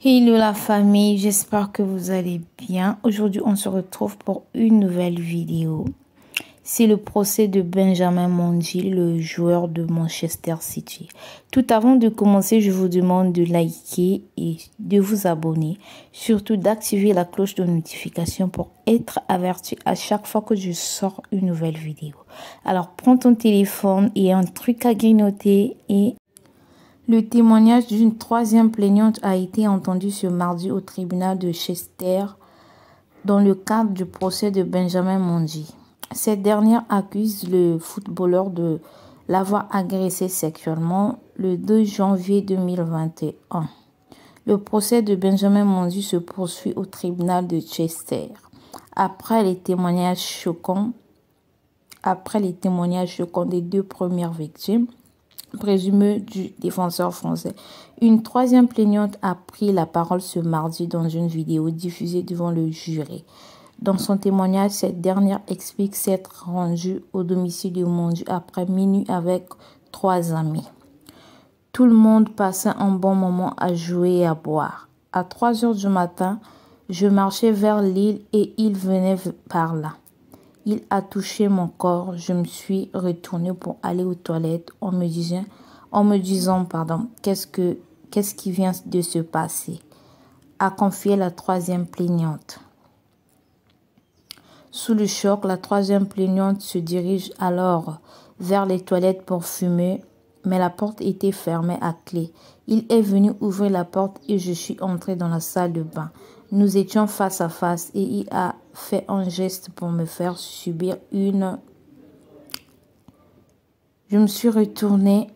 Hello la famille, j'espère que vous allez bien. Aujourd'hui, on se retrouve pour une nouvelle vidéo. C'est le procès de Benjamin Mendy, le joueur de Manchester City. Tout avant de commencer, je vous demande de liker et de vous abonner. Surtout d'activer la cloche de notification pour être averti à chaque fois que je sors une nouvelle vidéo. Alors, prends ton téléphone et un truc à grignoter et... Le témoignage d'une troisième plaignante a été entendu ce mardi au tribunal de Chester dans le cadre du procès de Benjamin Mendy. Cette dernière accuse le footballeur de l'avoir agressé sexuellement le 2 janvier 2021. Le procès de Benjamin Mendy se poursuit au tribunal de Chester. Après les témoignages choquants des deux premières victimes, présumé du défenseur français. Une troisième plaignante a pris la parole ce mardi dans une vidéo diffusée devant le jury. Dans son témoignage, cette dernière explique s'être rendue au domicile de Mendy après minuit avec 3 amis. Tout le monde passait un bon moment à jouer et à boire. À 3 heures du matin, je marchais vers l'île et il venait par là. Il a touché mon corps. Je me suis retournée pour aller aux toilettes en me disant, qu'est-ce qui vient de se passer, a confié la troisième plaignante. Sous le choc, la troisième plaignante se dirige alors vers les toilettes pour fumer, mais la porte était fermée à clé. Il est venu ouvrir la porte et je suis entrée dans la salle de bain. Nous étions face à face et il a fait un geste pour me faire subir une... Je me suis retournée.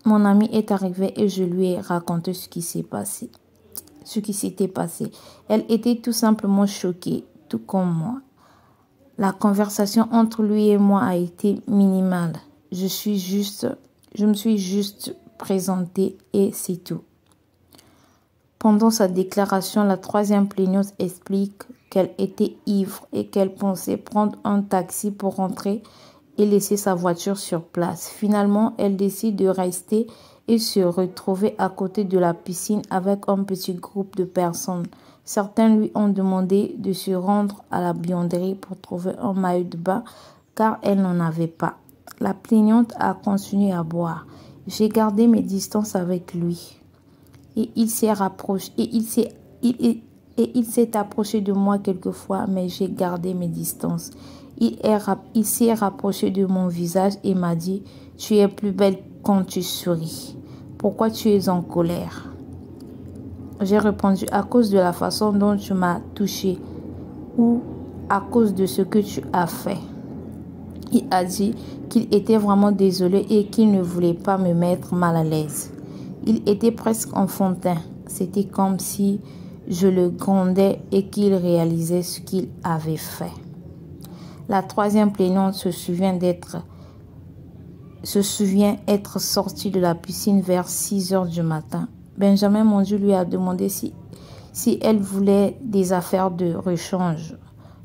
Mon ami est arrivé et je lui ai raconté ce qui s'était passé. Elle était tout simplement choquée, tout comme moi. La conversation entre lui et moi a été minimale. Je me suis juste présentée et c'est tout. Pendant sa déclaration, la troisième plaignante explique qu'elle était ivre et qu'elle pensait prendre un taxi pour rentrer et laisser sa voiture sur place. Finalement, elle décide de rester et se retrouver à côté de la piscine avec un petit groupe de personnes. Certains lui ont demandé de se rendre à la buanderie pour trouver un maillot de bain car elle n'en avait pas. La plaignante a continué à boire. J'ai gardé mes distances avec lui. Et il s'est approché de moi quelquefois, mais j'ai gardé mes distances. Il s'est rapproché de mon visage et m'a dit « Tu es plus belle quand tu souris. Pourquoi tu es en colère ?» J'ai répondu « À cause de la façon dont tu m'as touché ou à cause de ce que tu as fait. » Il a dit qu'il était vraiment désolé et qu'il ne voulait pas me mettre mal à l'aise. Il était presque enfantin. C'était comme si je le grondais et qu'il réalisait ce qu'il avait fait. La troisième plaignante se souvient être sortie de la piscine vers 6 heures du matin. Benjamin Mendy lui a demandé si elle voulait des affaires de rechange.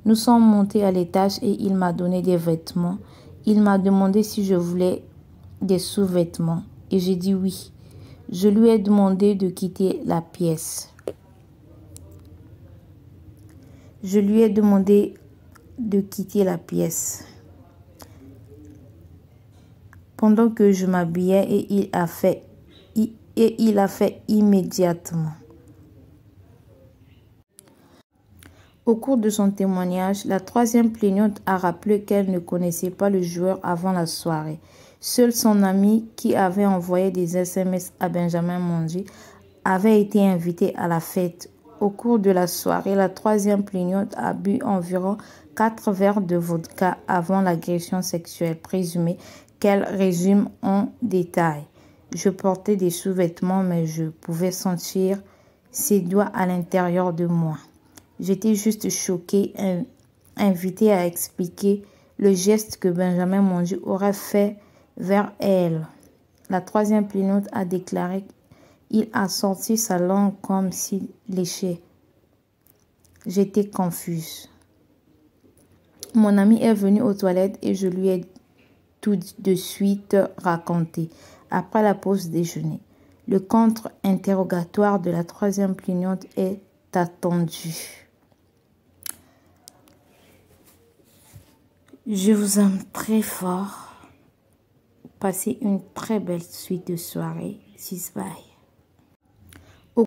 Nous sommes montés à l'étage et il m'a donné des vêtements. Il m'a demandé si je voulais des sous-vêtements et j'ai dit oui. Je lui ai demandé de quitter la pièce. Pendant que je m'habillais et il a fait immédiatement. Au cours de son témoignage, la troisième plaignante a rappelé qu'elle ne connaissait pas le joueur avant la soirée. Seul son ami, qui avait envoyé des SMS à Benjamin Mendy, avait été invité à la fête. Au cours de la soirée, la troisième plaignante a bu environ 4 verres de vodka avant l'agression sexuelle présumée qu'elle résume en détail. Je portais des sous-vêtements, mais je pouvais sentir ses doigts à l'intérieur de moi. J'étais juste choquée, invitée à expliquer le geste que Benjamin Mendy aurait fait vers elle. La troisième plaignante a déclaré qu'il a sorti sa langue comme s'il léchait. J'étais confuse. Mon ami est venu aux toilettes et je lui ai tout de suite raconté. Après la pause déjeuner, Le contre-interrogatoire de la troisième plaignante est attendu. Je vous aime très fort. Passez une très belle suite de soirée. Bye.